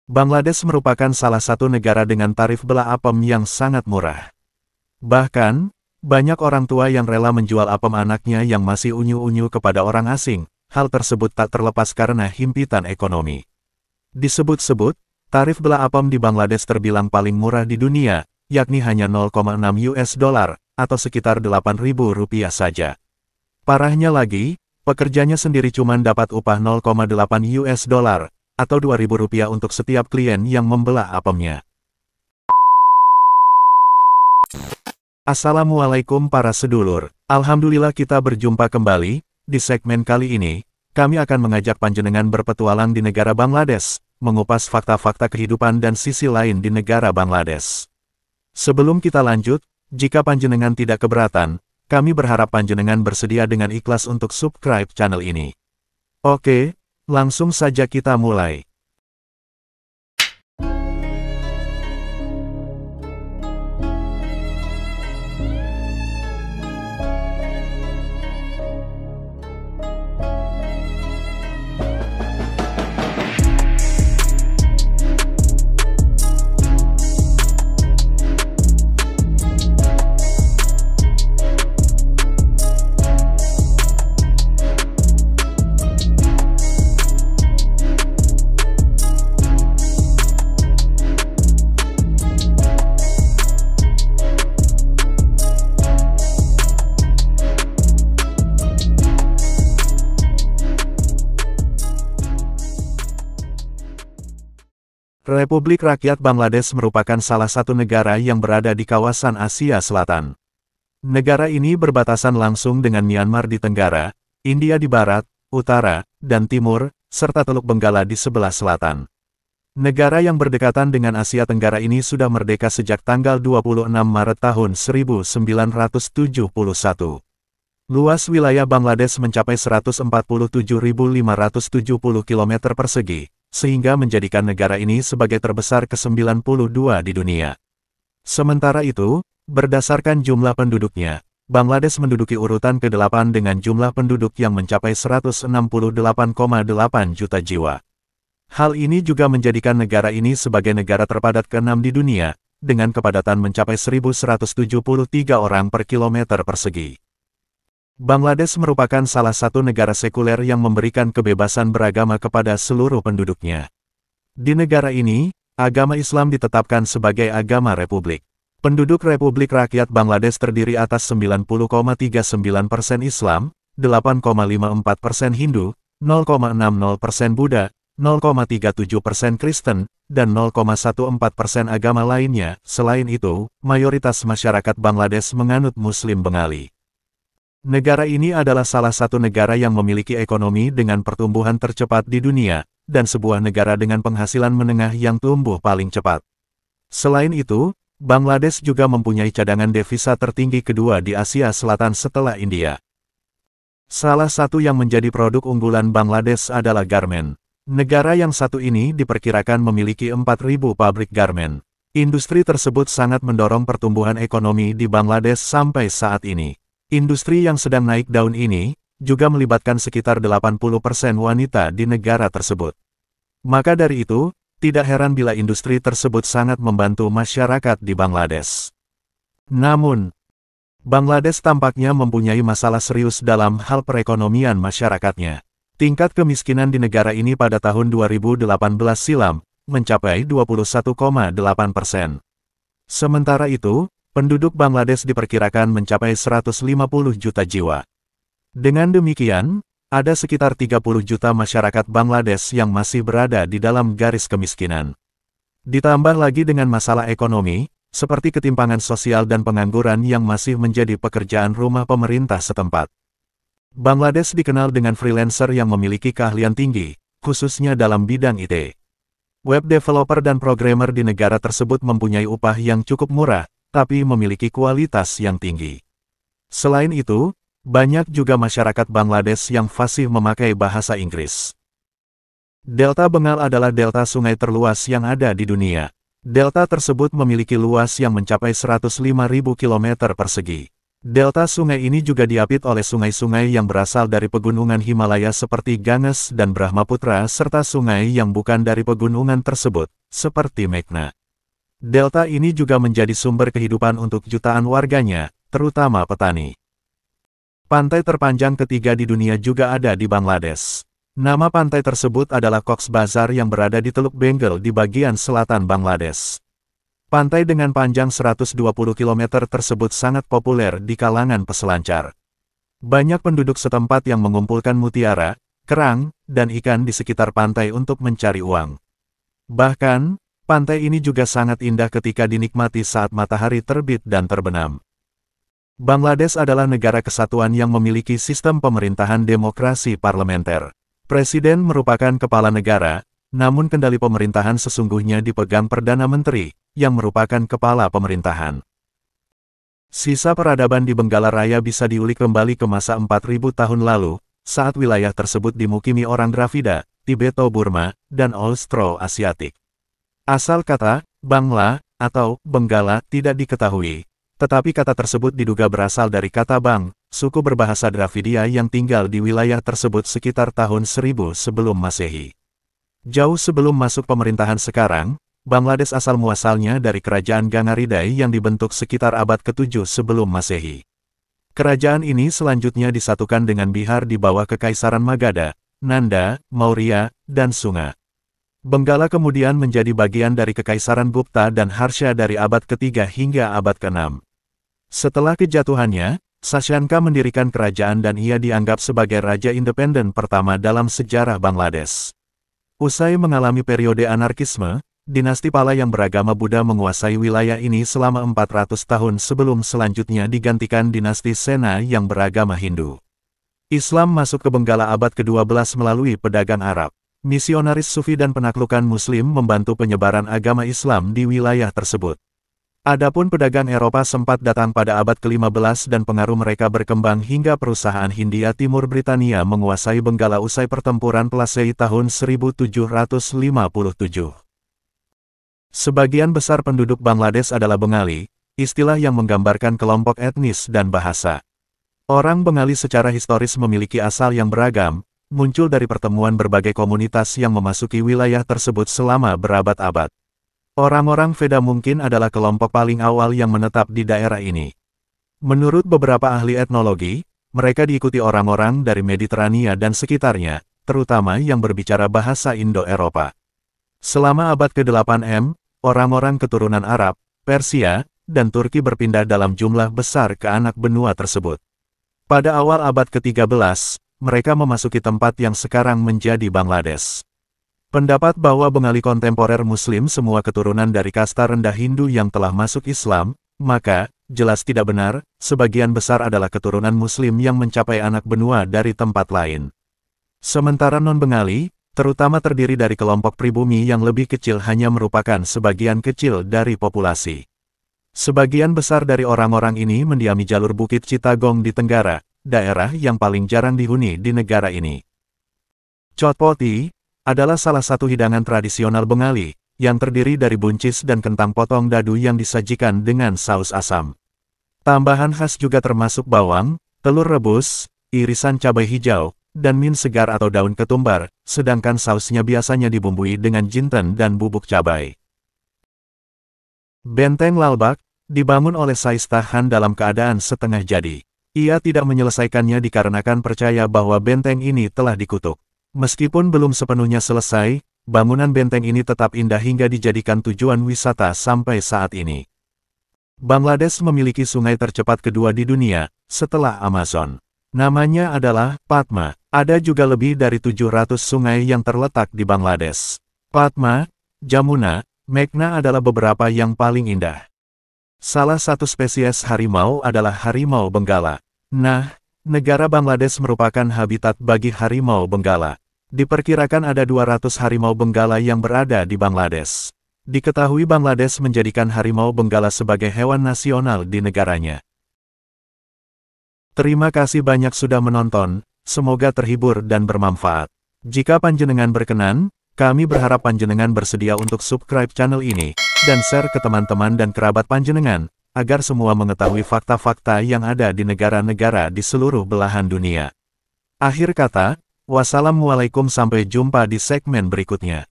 Bangladesh merupakan salah satu negara dengan tarif bela apem yang sangat murah. Bahkan, banyak orang tua yang rela menjual apem anaknya yang masih unyu-unyu kepada orang asing. Hal tersebut tak terlepas karena himpitan ekonomi. Disebut-sebut, tarif bela apem di Bangladesh terbilang paling murah di dunia, yakni hanya 0,6 US dollar, atau sekitar Rp8.000 saja. Parahnya lagi, pekerjanya sendiri cuma dapat upah 0,8 US dollar, atau Rp2.000 untuk setiap klien yang membelah apemnya. Assalamualaikum para sedulur, alhamdulillah kita berjumpa kembali. Di segmen kali ini, kami akan mengajak panjenengan berpetualang di negara Bangladesh, mengupas fakta-fakta kehidupan dan sisi lain di negara Bangladesh. Sebelum kita lanjut, jika panjenengan tidak keberatan, kami berharap panjenengan bersedia dengan ikhlas untuk subscribe channel ini. Oke, langsung saja kita mulai. Republik Rakyat Bangladesh merupakan salah satu negara yang berada di kawasan Asia Selatan. Negara ini berbatasan langsung dengan Myanmar di tenggara, India di barat, utara, dan timur, serta Teluk Benggala di sebelah selatan. Negara yang berdekatan dengan Asia Tenggara ini sudah merdeka sejak tanggal 26 Maret tahun 1971. Luas wilayah Bangladesh mencapai 147.570 km persegi. Sehingga menjadikan negara ini sebagai terbesar ke-92 di dunia. Sementara itu, berdasarkan jumlah penduduknya, Bangladesh menduduki urutan ke-8 dengan jumlah penduduk yang mencapai 168,8 juta jiwa. Hal ini juga menjadikan negara ini sebagai negara terpadat ke-6 di dunia, dengan kepadatan mencapai 1.173 orang per kilometer persegi. Bangladesh merupakan salah satu negara sekuler yang memberikan kebebasan beragama kepada seluruh penduduknya. Di negara ini, agama Islam ditetapkan sebagai agama republik. Penduduk Republik Rakyat Bangladesh terdiri atas 90,39% Islam, 8,54% Hindu, 0,60% Buddha, 0,37% Kristen, dan 0,14% agama lainnya. Selain itu, mayoritas masyarakat Bangladesh menganut Muslim Bengali. Negara ini adalah salah satu negara yang memiliki ekonomi dengan pertumbuhan tercepat di dunia, dan sebuah negara dengan penghasilan menengah yang tumbuh paling cepat. Selain itu, Bangladesh juga mempunyai cadangan devisa tertinggi kedua di Asia Selatan setelah India. Salah satu yang menjadi produk unggulan Bangladesh adalah garmen. Negara yang satu ini diperkirakan memiliki 4.000 pabrik garmen. Industri tersebut sangat mendorong pertumbuhan ekonomi di Bangladesh sampai saat ini. Industri yang sedang naik daun ini, juga melibatkan sekitar 80% wanita di negara tersebut. Maka dari itu, tidak heran bila industri tersebut sangat membantu masyarakat di Bangladesh. Namun, Bangladesh tampaknya mempunyai masalah serius dalam hal perekonomian masyarakatnya. Tingkat kemiskinan di negara ini pada tahun 2018 silam, mencapai 21,8%. Sementara itu, penduduk Bangladesh diperkirakan mencapai 150 juta jiwa. Dengan demikian, ada sekitar 30 juta masyarakat Bangladesh yang masih berada di dalam garis kemiskinan. Ditambah lagi dengan masalah ekonomi, seperti ketimpangan sosial dan pengangguran yang masih menjadi pekerjaan rumah pemerintah setempat. Bangladesh dikenal dengan freelancer yang memiliki keahlian tinggi, khususnya dalam bidang IT. Web developer dan programmer di negara tersebut mempunyai upah yang cukup murah, tapi memiliki kualitas yang tinggi. Selain itu, banyak juga masyarakat Bangladesh yang fasih memakai bahasa Inggris. Delta Bengal adalah delta sungai terluas yang ada di dunia. Delta tersebut memiliki luas yang mencapai 105.000 km persegi. Delta sungai ini juga diapit oleh sungai-sungai yang berasal dari pegunungan Himalaya seperti Ganges dan Brahmaputra serta sungai yang bukan dari pegunungan tersebut, seperti Meghna. Delta ini juga menjadi sumber kehidupan untuk jutaan warganya, terutama petani. Pantai terpanjang ketiga di dunia juga ada di Bangladesh. Nama pantai tersebut adalah Cox's Bazar yang berada di Teluk Bengal di bagian selatan Bangladesh. Pantai dengan panjang 120 km tersebut sangat populer di kalangan peselancar. Banyak penduduk setempat yang mengumpulkan mutiara, kerang, dan ikan di sekitar pantai untuk mencari uang. Bahkan, pantai ini juga sangat indah ketika dinikmati saat matahari terbit dan terbenam. Bangladesh adalah negara kesatuan yang memiliki sistem pemerintahan demokrasi parlementer. Presiden merupakan kepala negara, namun kendali pemerintahan sesungguhnya dipegang Perdana Menteri, yang merupakan kepala pemerintahan. Sisa peradaban di Benggala Raya bisa diulik kembali ke masa 4.000 tahun lalu, saat wilayah tersebut dimukimi orang Dravida, Tibeto-Burma, dan Austro-Asiatik. Asal kata, Bangla, atau Benggala tidak diketahui, tetapi kata tersebut diduga berasal dari kata Bang, suku berbahasa Dravidia yang tinggal di wilayah tersebut sekitar tahun 1000 sebelum Masehi. Jauh sebelum masuk pemerintahan sekarang, Bangladesh asal-muasalnya dari kerajaan Gangaridai yang dibentuk sekitar abad ke-7 sebelum Masehi. Kerajaan ini selanjutnya disatukan dengan Bihar di bawah Kekaisaran Magadha, Nanda, Maurya, dan Sunga. Benggala kemudian menjadi bagian dari Kekaisaran Gupta dan Harsha dari abad ke-3 hingga abad ke-6. Setelah kejatuhannya, Shashanka mendirikan kerajaan dan ia dianggap sebagai raja independen pertama dalam sejarah Bangladesh. Usai mengalami periode anarkisme, dinasti Pala yang beragama Buddha menguasai wilayah ini selama 400 tahun sebelum selanjutnya digantikan dinasti Sena yang beragama Hindu. Islam masuk ke Benggala abad ke-12 melalui pedagang Arab. Misionaris Sufi dan penaklukan Muslim membantu penyebaran agama Islam di wilayah tersebut. Adapun pedagang Eropa sempat datang pada abad ke-15 dan pengaruh mereka berkembang hingga perusahaan Hindia Timur Britania menguasai Benggala usai pertempuran Plassey tahun 1757. Sebagian besar penduduk Bangladesh adalah Bengali, istilah yang menggambarkan kelompok etnis dan bahasa. Orang Bengali secara historis memiliki asal yang beragam, muncul dari pertemuan berbagai komunitas yang memasuki wilayah tersebut selama berabad-abad. Orang-orang Veda mungkin adalah kelompok paling awal yang menetap di daerah ini. Menurut beberapa ahli etnologi, mereka diikuti orang-orang dari Mediterania dan sekitarnya, terutama yang berbicara bahasa Indo-Eropa. Selama abad ke-8 M, orang-orang keturunan Arab, Persia, dan Turki berpindah dalam jumlah besar ke anak benua tersebut. Pada awal abad ke-13, mereka memasuki tempat yang sekarang menjadi Bangladesh. Pendapat bahwa Bengali kontemporer Muslim semua keturunan dari kasta rendah Hindu yang telah masuk Islam, maka, jelas tidak benar, sebagian besar adalah keturunan Muslim yang mencapai anak benua dari tempat lain. Sementara non-Bengali, terutama terdiri dari kelompok pribumi yang lebih kecil hanya merupakan sebagian kecil dari populasi. Sebagian besar dari orang-orang ini mendiami jalur Bukit Chittagong di Tenggara, daerah yang paling jarang dihuni di negara ini. Chotpoti adalah salah satu hidangan tradisional Bengali, yang terdiri dari buncis dan kentang potong dadu yang disajikan dengan saus asam. Tambahan khas juga termasuk bawang, telur rebus, irisan cabai hijau, dan min segar atau daun ketumbar, sedangkan sausnya biasanya dibumbui dengan jinten dan bubuk cabai. Benteng Lalbagh dibangun oleh Shaista Khan dalam keadaan setengah jadi. Ia tidak menyelesaikannya dikarenakan percaya bahwa benteng ini telah dikutuk. Meskipun belum sepenuhnya selesai, bangunan benteng ini tetap indah hingga dijadikan tujuan wisata sampai saat ini. Bangladesh memiliki sungai tercepat kedua di dunia, setelah Amazon. Namanya adalah Padma. Ada juga lebih dari 700 sungai yang terletak di Bangladesh. Padma, Jamuna, Meghna adalah beberapa yang paling indah. Salah satu spesies harimau adalah harimau Benggala. Nah, negara Bangladesh merupakan habitat bagi harimau Benggala. Diperkirakan ada 200 harimau Benggala yang berada di Bangladesh. Diketahui Bangladesh menjadikan harimau Benggala sebagai hewan nasional di negaranya. Terima kasih banyak sudah menonton, semoga terhibur dan bermanfaat. Jika panjenengan berkenan, kami berharap panjenengan bersedia untuk subscribe channel ini, dan share ke teman-teman dan kerabat panjenengan, agar semua mengetahui fakta-fakta yang ada di negara-negara di seluruh belahan dunia. Akhir kata, wassalamualaikum, sampai jumpa di segmen berikutnya.